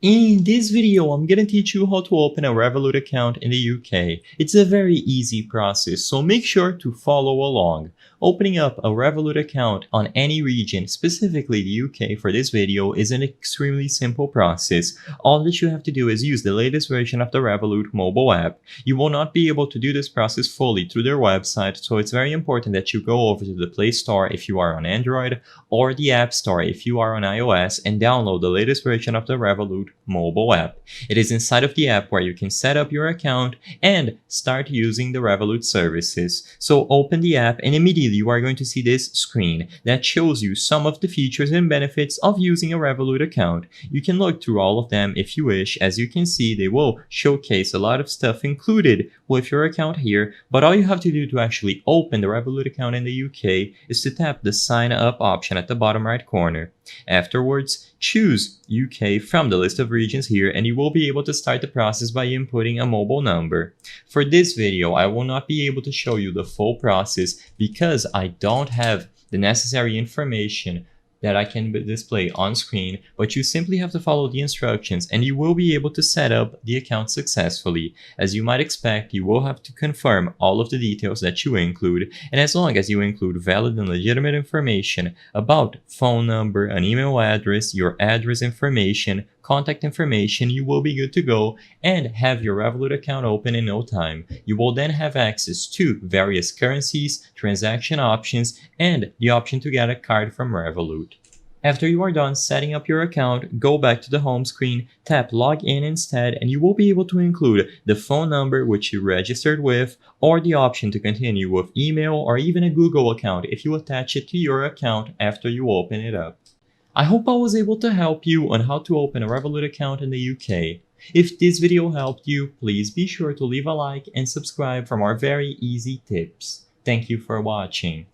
In this video, I'm gonna teach you how to open a Revolut account in the UK. It's a very easy process, so make sure to follow along. Opening up a Revolut account on any region, specifically the UK for this video, is an extremely simple process. All that you have to do is use the latest version of the Revolut mobile app. You will not be able to do this process fully through their website, so it's very important that you go over to the Play Store if you are on Android or the App Store if you are on iOS and download the latest version of the Revolut mobile app. It is inside of the app where you can set up your account and start using the Revolut services. So open the app and immediately you are going to see this screen that shows you some of the features and benefits of using a Revolut account. You can look through all of them if you wish. As you can see, they will showcase a lot of stuff included with your account here, but all you have to do to actually open the Revolut account in the UK is to tap the sign up option at the bottom right corner. Afterwards, choose UK from the list of regions here and you will be able to start the process by inputting a mobile number. For this video, I will not be able to show you the full process because I don't have the necessary information that I can display on screen, but you simply have to follow the instructions and you will be able to set up the account successfully. As you might expect, you will have to confirm all of the details that you include, and as long as you include valid and legitimate information about phone number, an email address, your address information, contact information, you will be good to go and have your Revolut account open in no time. You will then have access to various currencies, transaction options, and the option to get a card from Revolut. After you are done setting up your account, go back to the home screen, tap log in instead, and you will be able to include the phone number which you registered with, or the option to continue with email or even a Google account if you attach it to your account after you open it up. I hope I was able to help you on how to open a Revolut account in the UK. If this video helped you, please be sure to leave a like and subscribe for more very easy tips. Thank you for watching.